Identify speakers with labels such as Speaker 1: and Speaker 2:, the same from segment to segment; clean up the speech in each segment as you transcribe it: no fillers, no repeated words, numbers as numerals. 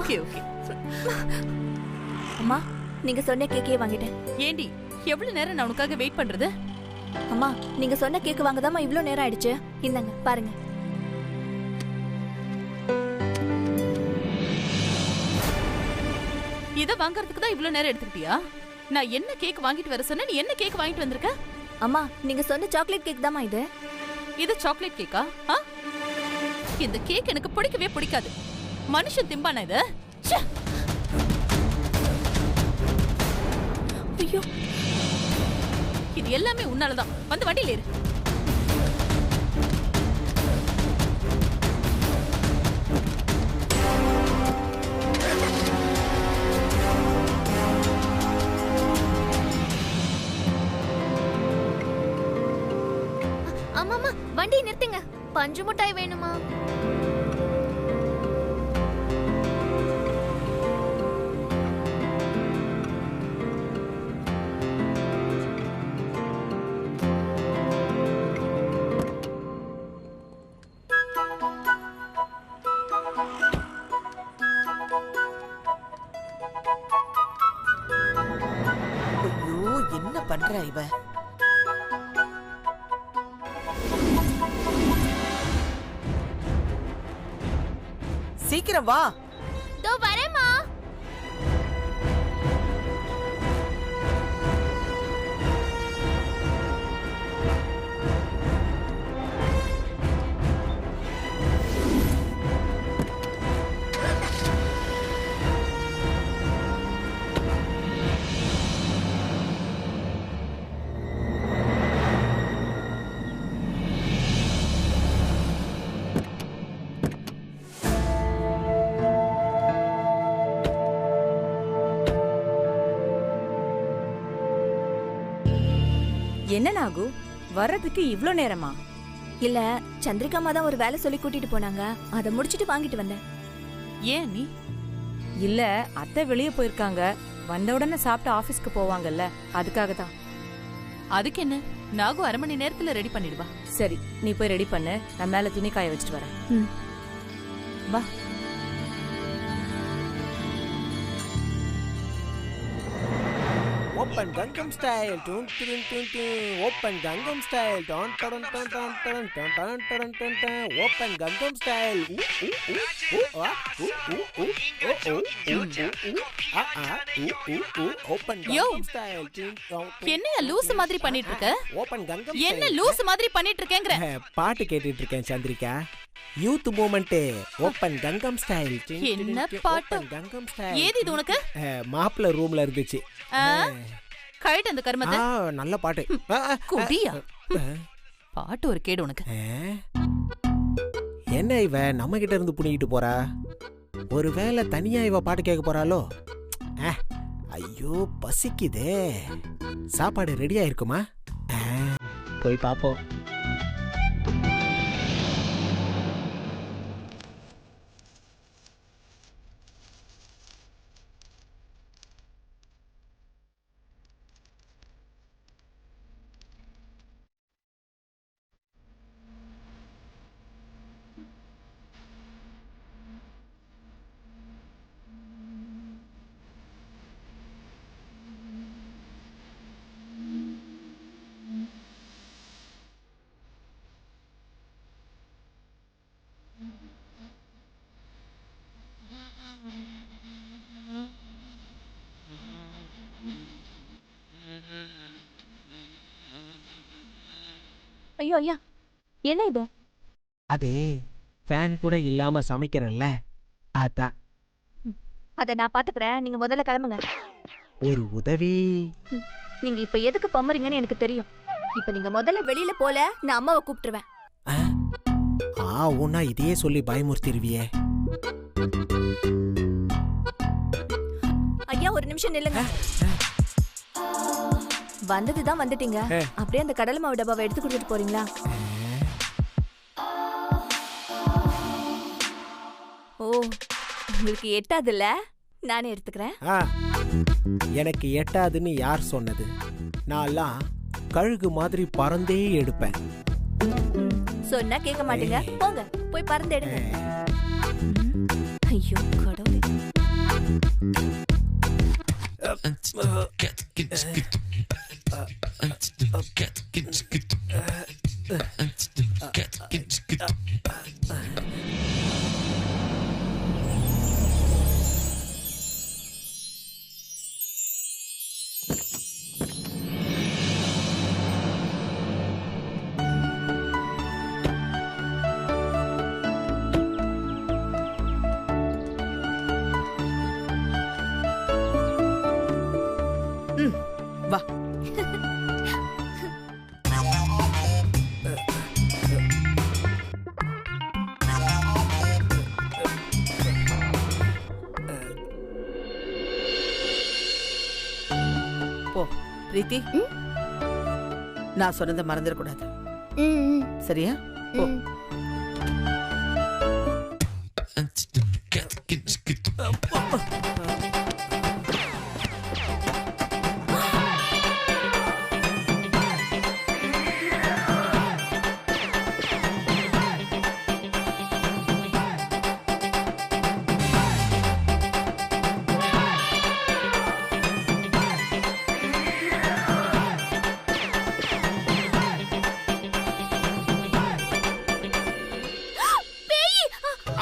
Speaker 1: Okay okay.
Speaker 2: அம்மா நீங்க சொன்ன கேக்கே வாங்கிட்டேன்.
Speaker 1: ஏண்டி எவ்வளவு நேரம் நான் உனக்காக வெயிட் பண்றது?
Speaker 2: அம்மா நீங்க சொன்ன கேக் வாங்கதாம்மா இவ்ளோ நேரம் ஆயிடுச்சு. இந்தாங்க பாருங்க.
Speaker 1: இத வாங்குறதுக்கு தான் இவ்ளோ நேரம் எடுத்துக்கிட்டியா? நான் என்ன கேக் வாங்கிட்டு வர சொன்ன, நீ என்ன கேக் வாங்கிட்டு வந்திருக்க?
Speaker 2: அம்மா நீங்க சொன்ன சாக்லேட் கேக் தாம்மா இது.
Speaker 1: இது சாக்லேட் கேக்கா? இந்த கேக் எனக்கு பிடிக்கவே பிடிக்காது. மனுஷன் திம்பானா இது?
Speaker 2: ஐயோ
Speaker 1: இது எல்லாமே உன்னாலதான். வந்து வண்டியில ஏறு.
Speaker 2: அம்மா வண்டி நிறுத்துங்க. பஞ்சு மிட்டாய் வேணுமா?
Speaker 3: ஐயோ என்ன பண்ற இவ? சீக்கிரம் வா.
Speaker 2: தோ வரேம்மா.
Speaker 4: என்ன நாகு வர்றதுக்கு இவ்ளோ நேரமா?
Speaker 2: இல்ல சந்திரிகாமா தான் ஒரு வேலை சொல்லி கூட்டிட்டு போனாங்க. அதை முடிச்சிட்டு வாங்கிட்டு வந்தேன்.
Speaker 1: ஏன் நீ?
Speaker 4: இல்ல அத்தை வெளியே போயிருக்காங்க. வந்த உடனே சாப்பிட்டு ஆபீஸ்க்கு போவாங்கல்ல, அதுக்காக தான்.
Speaker 1: அதுக்கு என்ன, நாகு 1/2 மணி நேரத்துல ரெடி பண்ணிடுவா.
Speaker 4: சரி நீ போய் ரெடி பண்ணு, நான் மேல துணி காய வச்சுட்டு வரேன்.
Speaker 1: வா.
Speaker 3: Open Gangnam Style, dun dun dun dun. Open Gangnam Style, dun dun dun dun dun dun dun dun dun dun. Open Gangnam Style, Open Gangnam Style.
Speaker 1: என்னையா லூஸ் மாதிரி பண்ணிட்டு இருக்க?
Speaker 3: Open Gangnam
Speaker 1: என்ன
Speaker 3: Style.
Speaker 1: லூஸ் மாதிரி பண்ணிட்டு இருக்கேங்கற?
Speaker 3: பாட்டு கேட்டிட்டு இருக்கேன் Chandrika. Youth moment open கங்கம் style.
Speaker 1: என்ன பாட்டு?
Speaker 3: கங்கம் ஸ்டைல்.
Speaker 1: ஏது இது உனக்கு?
Speaker 3: மாப்ள ரூம்ல இருந்துச்சு.
Speaker 1: கைட் அந்த கர்மத்தை.
Speaker 3: நல்ல பாட்டு.
Speaker 1: குடியா? பாட்டு ஒரு கேடு உனக்கு.
Speaker 3: என்ன இவ நம்ம கிட்ட இருந்து புடிங்கிட்டு போறா? ஒருவேளை தனியா இவ பாட்டு கேட்க போறாளோ? ஐயோ பசிக்குதே. சாப்பாடு ரெடியா இருக்குமா? போய் பாப்போம்.
Speaker 2: ஐயோ ஐயா என்ன இது?
Speaker 3: அது ஃபேன் கூட இல்லாம சமைக்கிறல்ல, அதான்.
Speaker 2: அத நான் பாத்துக்கிறேன், நீங்க முதல்ல கிளம்புங்க.
Speaker 3: ஒரு உதவி.
Speaker 2: நீங்க இப்ப எதுக்கு பம்மறீங்கன்னு எனக்கு தெரியும். இப்ப நீங்க முதல்ல வெளியில போல, நான் அம்மாவை கூப்பிட்டுருவேன்.
Speaker 3: உன்னா இதையே சொல்லி பயமுறுத்திருவியே.
Speaker 2: ஐயா ஒரு நிமிஷம் நில்லுங்க. வந்ததுதான் வந்துட்டீங்க, அப்படியே அந்த கடலை மாவு டப்பாவை எடுத்து கொடுத்துட்டு போறீங்களா? ஓ உங்களுக்கு எட்டாதுல்ல, நானே எடுத்துக்கிறேன்.
Speaker 3: எனக்கு எட்டாதுன்னு யார் சொன்னது? நான்லாம் கழுகு மாதிரி பறந்தே எடுப்பேன்.
Speaker 2: சொன்னா கேட்க மாட்டீங்க, போங்க போய் பறந்து எடுங்க. ஐயோ கடவுளே.
Speaker 5: வா. போ பிரீத்தி, நான் சொன்னதை மறந்துடக்கூடாது. சரியா? போ.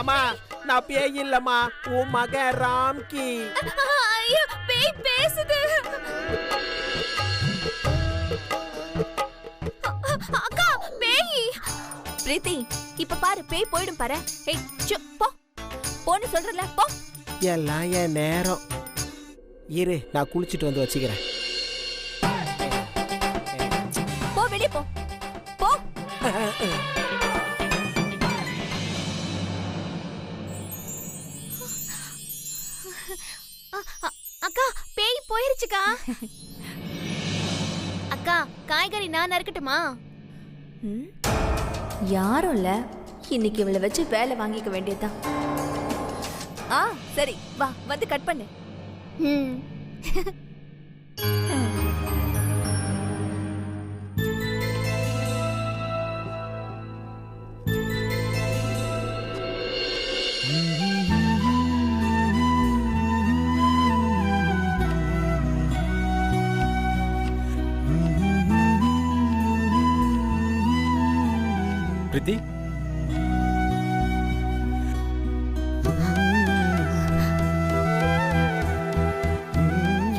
Speaker 3: அம்மா, நான் பேய் இல்லம்மா, உன் மக ராம்கி.
Speaker 2: ஐயோ, பேய் பேசுது. அக்கா, பேய். பிரீத்தி, இப்ப பாரு, பேய் போயிடும் பாரு. ஏய், போ. போன்னு சொல்றல, போ.
Speaker 3: எல்லாம் என் நேரம். இரு, நான் குளிச்சுட்டு வந்து வச்சுக்கிறேன்.
Speaker 2: போ, வெளியே போ. போ. அக்கா, பேய் போயிருச்சுக்கா. அக்கா, காய்கறி நான் நறுக்கட்டுமா? யாரும் இல்ல, இன்னைக்கு இவளை வச்சு வேலை வாங்கிக்க வேண்டியதுதான். சரி, வா, வந்து கட் பண்ணு.
Speaker 6: பிரீத்தி,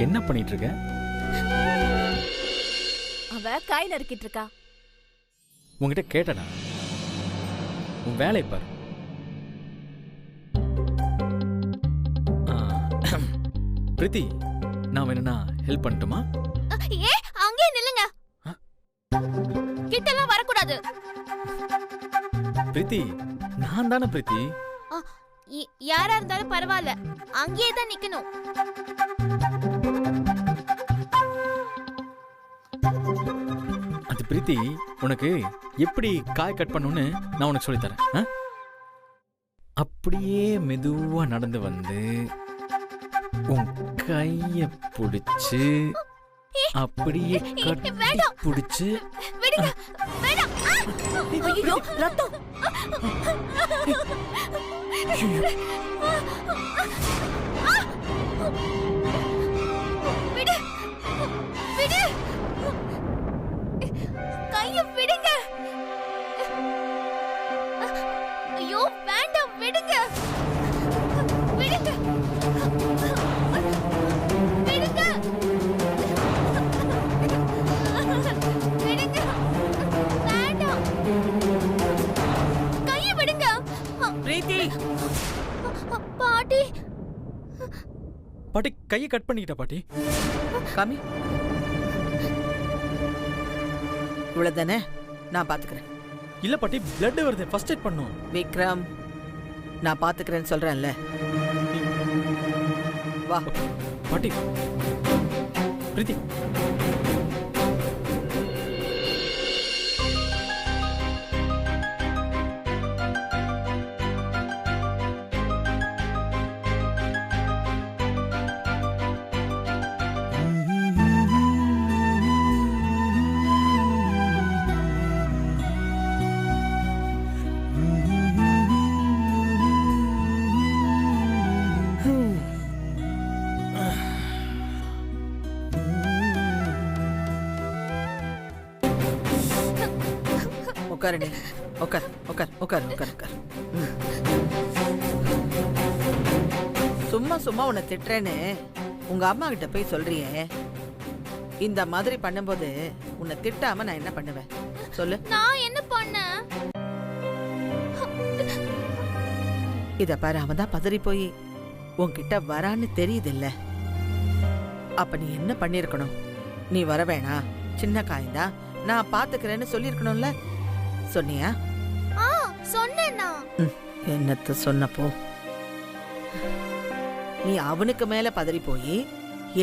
Speaker 6: என்ன பண்ணிட்டு இருக்க?
Speaker 2: அவ காய் நறுக்கிட்டு இருக்கா.
Speaker 6: உன்கிட்ட கேட்டனா? உன் வேலை பாரு. பிரீத்தி, நான் வேணும்னா ஹெல்ப் பண்ணட்டுமா?
Speaker 2: அங்கே நில்லுங்க, கிட்டலாம் வரக்கூடாது.
Speaker 6: பிரீத்தி, நான் தானே பிரீத்தி.
Speaker 2: யாரா இருந்தாலும் பரவாயில்ல, அங்கேயே தான் நிக்கணும்.
Speaker 6: அது பிரீத்தி, உனக்கு எப்படி காய் கட் பண்ணணும்னு நான் உனக்கு சொல்லி தரேன். அப்படியே மெதுவா நடந்து வந்து உன் கைய பிடிச்சு அப்படியே கட்டி பிடிச்சு.
Speaker 2: விடுங்க, வேண்டாம். ஐயோ, ரத்தம். விடு, விடு. கைய விடுங்க. ஐயோ, வேண்டாம், விடுங்க. விடுங்க. விடுங்க. விடுங்க. வேண்டாம். கைய விடுங்க.
Speaker 5: பிரீத்தி,
Speaker 2: பாட்டி.
Speaker 6: பாட்டி, கையை கட் பண்ணிக்கிட்ட பாட்டி.
Speaker 5: காமி. இவ்வளவுதானே, நான் பாத்துக்கிறேன்.
Speaker 6: இல்ல பாட்டி, பிளட் வருது, ஃபர்ஸ்ட் எய்ட் பண்ணும்.
Speaker 5: விக்ரம், நான் பாத்துக்கிறேன்னு சொல்றேன்ல. வா.
Speaker 6: பாட்டி, பிரீத்தி.
Speaker 5: உட்காரு நீ. உட்கார் உட்கார் உட்கார் உட்கார் உட்கார். சும்மா சும்மா உன்னை திட்டுறேன்னு உங்க அம்மா கிட்ட போய் சொல்றியே, இந்த மாதிரி பண்ணும்போது உன்னை திட்டாம நான் என்ன பண்ணுவேன் சொல்லு?
Speaker 2: நான் என்ன பண்ணேன்?
Speaker 5: இத பாரு, அவன் தான் பதறி போய் உன்கிட்ட வரான்னு தெரியுது இல்ல? அப்ப நீ என்ன பண்ணிருக்கணும்? நீ வர வேணாம், சின்ன காய்ந்தா, நான் பாத்துக்கிறேன்னு சொல்லிருக்கணும்ல. சொன்னியா?
Speaker 2: சொன்னேன்னா
Speaker 5: என்னத்த சொன்னப்போ நீ அவனுக்கு மேல பதறி போய்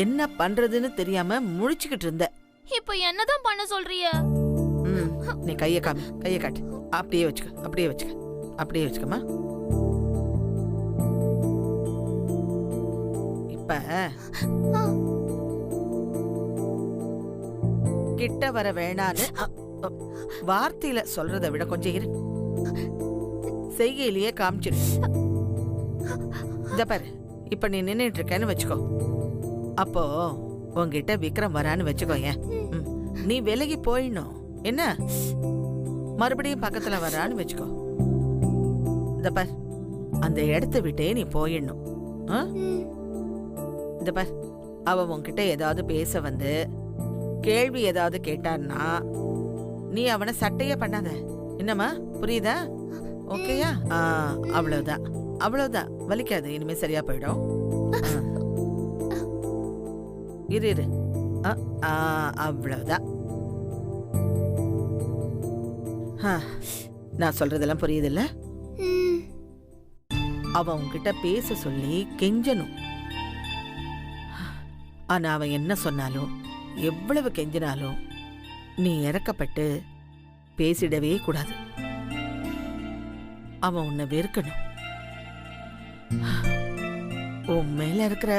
Speaker 5: என்ன பண்றதுன்னு தெரியாம முழிச்சுக்கிட்டு இருந்த.
Speaker 2: இப்ப என்னதான் பண்ண சொல்றிய?
Speaker 5: நீ கைய காமி, கைய காட்டு. அப்படியே வச்சுக்க, அப்படியே வச்சுக்க, அப்படியே வச்சுக்கமா. இப்ப கிட்ட வர வேணான்னு வார்த்தையில சொல்றதை விட கொஞ்சம் இரு, செய்கையிலேயே காமிச்சிரு. இத பாரு, இப்ப நீ நின்னுட்டு இருக்கேன்னு வச்சுக்கோ. அப்போ உன்கிட்ட விக்ரம் வரான்னு வச்சுக்கோ. ஏன் நீ விலகி போயிடணும் என்ன? மறுபடியும் பக்கத்துல வரான்னு வச்சுக்கோ. இத பார், அந்த இடத்த விட்டே நீ போயிடணும். இத பார், அவ உன்கிட்ட ஏதாவது பேச வந்து கேள்வி ஏதாவது கேட்டான்னா நீ அவனை சட்டையே பண்ணாத. என்னம்மா, புரியுதா? ஓகேயா? அவ்வளவுதான், அவ்வளவுதான். வலிக்காது, இனிமே சரியா போயிடும். இரு இரு. அவ்வளவுதான். நான் சொல்றதெல்லாம் புரியுது இல்ல? அவன் உன்கிட்ட பேச சொல்லி கெஞ்சணும். ஆனா அவன் என்ன சொன்னாலும் எவ்வளவு கெஞ்சினாலும் நீ இறக்கப்பட்டு பேசிடவே கூடாது. அவன் உன்னை வெறுக்கணும். உன் மேல இருக்கிற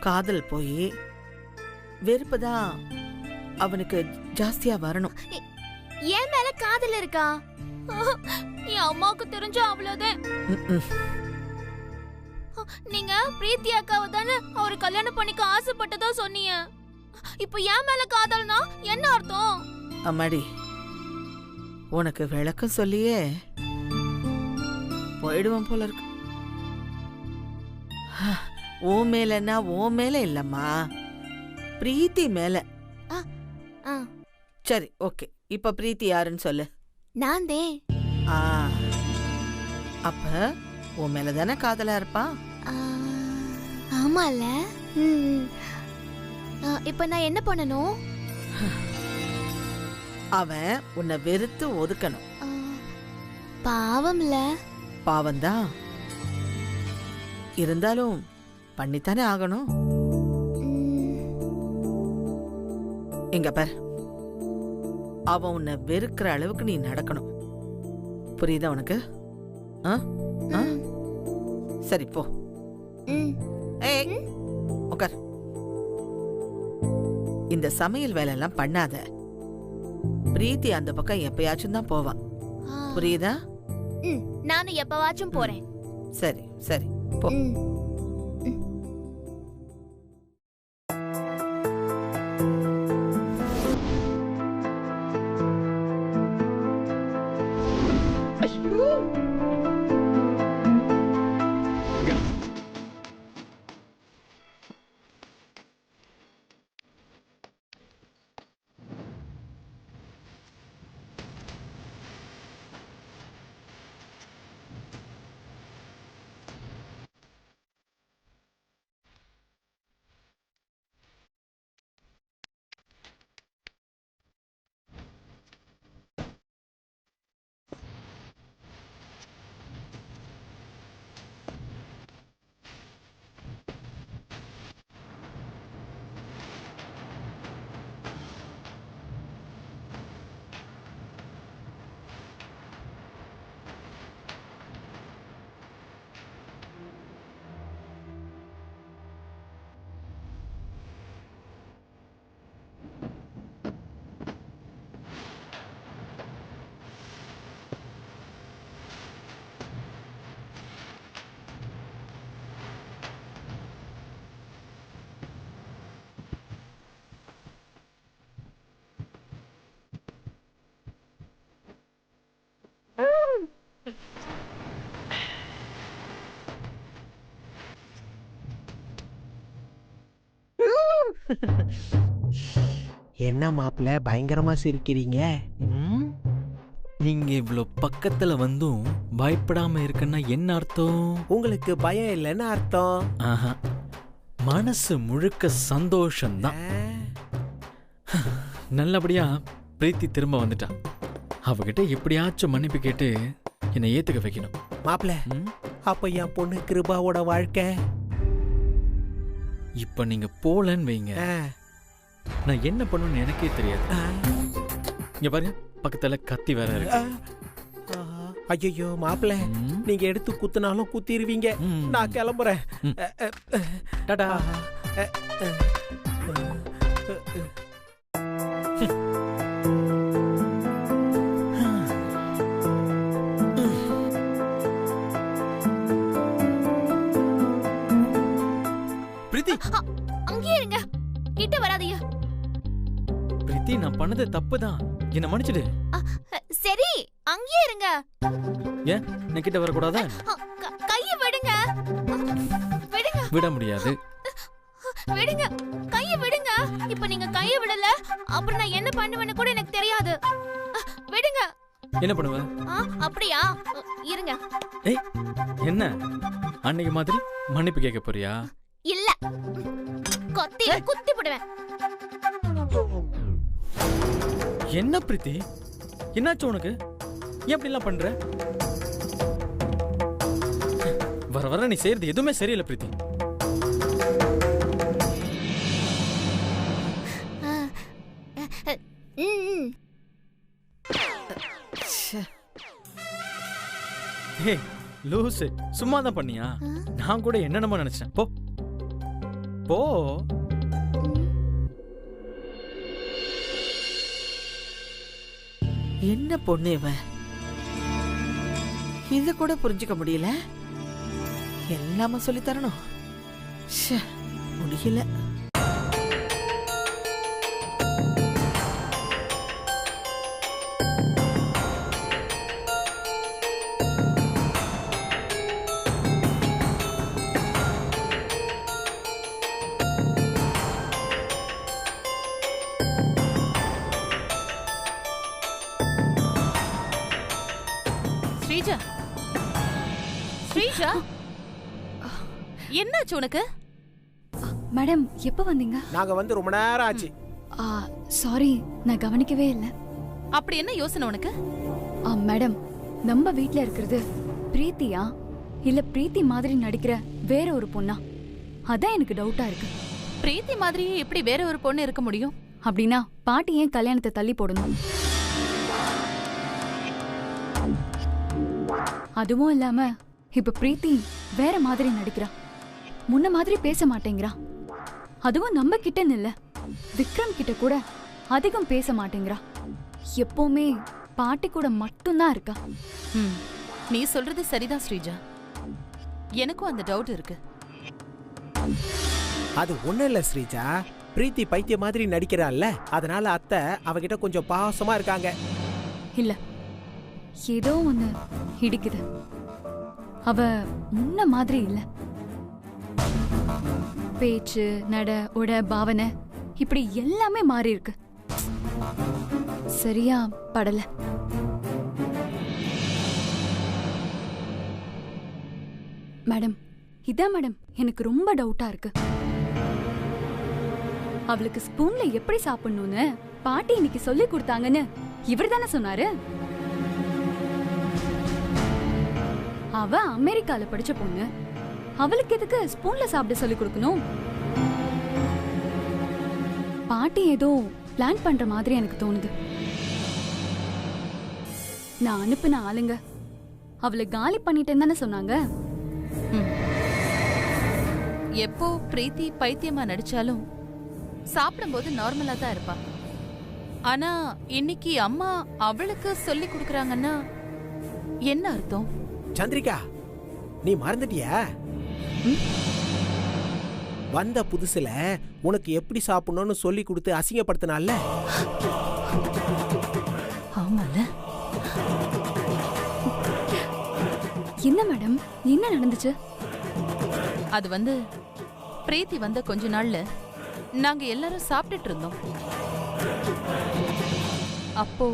Speaker 5: காதல் போய் வெறுப்புதான் அவனுக்கு ஜாஸ்தியா வரணும்.
Speaker 2: ஏன் மேல காதல் இருக்கா? என் அம்மாவுக்கு தெரிஞ்ச அவ்வளவுதான். நீங்க பிரீத்தி அக்காவை தானே அவரு கல்யாணம் பண்ணிக்க ஆசைப்பட்டதா சொன்னீங்க. இப்ப ஏன் மேல காதல்னா என்ன அர்த்தம்?
Speaker 5: அம்மாடி, உனக்கு விளக்கம் சொல்லியே போயிடுவான் போல இருக்கு. ஓ மேலன்னா ஓ மேல இல்லம்மா, பிரீத்தி மேல. சரி, ஓகே. இப்ப பிரீத்தி யாருன்னு சொல்லு.
Speaker 2: நான் தே.
Speaker 5: அப்ப உன் மேலதானே காதலா இருப்பான்.
Speaker 2: ஆமால. இப்ப நான் என்ன பண்ணணும்?
Speaker 5: அவன் உன்னை வெறுத்து ஒதுக்கணும்.
Speaker 2: பாவம்ல.
Speaker 5: பாவம்தான், இருந்தாலும் பண்ணித்தானே ஆகணும். எங்க பார், அவன் உன்னை வெறுக்கிற அளவுக்கு நீ நடக்கணும். புரியுதா உனக்கு? சரி, போ. ஏய், உட்கார். இந்த சமையல் வேலை எல்லாம் பண்ணாத. பிரீத்தி அந்த பக்கம் எப்பயாச்சும் தான் போவான். புரியுதா?
Speaker 2: நானும் எப்பவாச்சும் போறேன்.
Speaker 5: சரி சரி, போ.
Speaker 3: என்ன மாப்பிள்ள பயங்கரமா சிரிக்கிறீங்க?
Speaker 6: நீங்க இவ்வளோ பக்கத்துல வந்தும் பயப்படாம இருக்குன்னா என்ன அர்த்தம்?
Speaker 3: உங்களுக்கு பயம் இல்லைன்னு அர்த்தம்.
Speaker 6: ஆஹா, மனசு முழுக்க சந்தோஷம்தான். நல்லபடியா பிரீத்தி திரும்ப வந்துட்டா. அவகிட்ட எப்படியாச்சும் மன்னிப்பு கேட்டு என்னை ஏத்துக்க வைக்கணும்.
Speaker 3: மாப்பிள்ள, அப்ப என் பொண்ணு கிருபாவோட வாழ்க்கை
Speaker 6: இப்ப நீங்க போலன்னு வைங்க, நான் என்ன பண்ணுன்னு எனக்கே தெரியாது. இங்க பாருங்க, பக்கத்துல கத்தி வேற இருக்கு.
Speaker 3: ஐயோ மாப்பிள்ள, நீங்க எடுத்து குத்துனாலும் குத்திடுவீங்க. நான் கிளம்புறேன்.
Speaker 6: டாடா. பிரீத்தி,
Speaker 2: அங்கேயே இருங்க, கிட்ட வராதீங்க.
Speaker 6: பிரீத்தி, நான் பண்ணது தப்புதான், என்ன மன்னிச்சிடு.
Speaker 2: சரி, அங்கேயே இருங்க.
Speaker 6: ஏன் நான் கிட்ட வரக்கூடாதா?
Speaker 2: கையை விடுங்க. விடுங்க.
Speaker 6: விட முடியாது.
Speaker 2: விடுங்க, கையை விடுங்க. இப்ப நீங்க கையை விடல, அப்புறம் நான் என்ன பண்ணுவேன்னு கூட எனக்கு தெரியாது. விடுங்க.
Speaker 6: என்ன பண்ணுவ?
Speaker 2: அப்படியா? இருங்க.
Speaker 6: ஏய், என்ன அன்னைக்கு மாதிரி மன்னிப்பு கேட்க போறியா?
Speaker 2: இல்ல, கொத்தி குத்தி போடுவேன்.
Speaker 6: என்ன பிரீத்தி, என்னாச்சு உனக்கு? ஏன் அப்படி எல்லாம் பண்ற? வர வர நீ செய்யறது எதுவுமே சரியில்லை பிரீத்தி. ஹே லூசு, சும்மா தான் பண்ணியா? நான் கூட என்னென்னமோ நினைச்சேன். போ போ.
Speaker 5: என்ன பொண்ணு இவ? இத கூட புரிஞ்சுக்க முடியல. எல்லாம சொல்லி தரணும். முடியல.
Speaker 1: ஸ்ரீஜா, ஸ்ரீஜா, என்னாச்சு உனக்கு?
Speaker 7: மேடம், எப்ப வந்தீங்க?
Speaker 3: நாங்க வந்து ரொம்ப நேரம் ஆச்சு.
Speaker 7: சாரி, நான் கவனிக்கவே இல்லை.
Speaker 1: அப்படி என்ன யோசனை உனக்கு?
Speaker 7: மேடம், நம்ம வீட்ல இருக்கிறது பிரீத்தியா இல்ல பிரீத்தி மாதிரி நடிக்கிற வேற ஒரு பொண்ணா? அதான் எனக்கு டவுட்டா இருக்கு.
Speaker 1: பிரீத்தி மாதிரியே எப்படி வேற ஒரு பொண்ணு இருக்க முடியும்?
Speaker 7: அப்படின்னா பாட்டி ஏன் கல்யாணத்தை தள்ளி போடணும்? அதுவும் இல்லாம இப்ப பிரீத்தி வேற மாதிரி நடிக்கிறா, முன்ன மாதிரி பேச மாட்டேங்கிறா. அதுவும் நம்ம கிட்டன்னு இல்ல, விக்ரம் கிட்ட கூட அதிகம் பேச மாட்டேங்கிறா. எப்பவுமே பாட்டி கூட மட்டும்தான் இருக்கா.
Speaker 1: நீ சொல்றது சரிதான் ஸ்ரீஜா, எனக்கும் அந்த டவுட் இருக்கு.
Speaker 3: அது ஒண்ணும் இல்ல ஸ்ரீஜா, பிரீத்தி பைத்திய மாதிரி நடிக்கிறாள்ல, அதனால அத்தை அவகிட்ட கொஞ்சம் பாசமா இருக்காங்க.
Speaker 7: இல்ல, ஏதோ ஒண்ணு இடிக்குது. அவ முன்ன மாதிரி இல்ல. பேச்சு, நட, உட, பாவனை இப்படி எல்லாமே மாறி இருக்கு. சரியா படல. மேடம், இதான் மேடம் எனக்கு ரொம்ப டவுட்டா இருக்கு. அவளுக்கு ஸ்பூன்ல எப்படி சாப்பிடணும்னு பாட்டி இன்னைக்கு சொல்லி கொடுத்தாங்கன்னு இவர் தானே சொன்னாரு. அவ அமெரிக்கால படிச்ச பொண்ணு, அவளுக்கு எதுக்கு ஸ்பூன்ல சாப்பிட சொல்லி கொடுக்கணும்? பாட்டி ஏதோ பிளான் பண்ற மாதிரி எனக்கு தோணுது. நான் அனுப்பின ஆளுங்க அவளை காலி பண்ணிட்டேன்னு தானே சொன்னாங்க.
Speaker 1: எப்போ பிரீத்தி பைத்தியமா நடிச்சாலும் சாப்பிடும்போது நார்மலா தான் இருப்பா. ஆனா இன்னைக்கு அம்மா அவளுக்கு சொல்லி கொடுக்கறாங்கன்னா என்ன அர்த்தம்?
Speaker 3: சந்திரிகா, நீ மறந்துட்டியா? வந்த புதுசுல உனக்கு எப்படி சாப்பிடணும்னு சொல்லி கொடுத்து அசிங்கப்படுத்தினால.
Speaker 1: ஆமால.
Speaker 7: என்ன மேடம், என்ன நடந்துச்சு?
Speaker 1: அது பிரீத்தி வந்த கொஞ்ச நாள்ல நாங்க எல்லாரும் சாப்பிட்டுட்டு இருந்தோம். அப்போ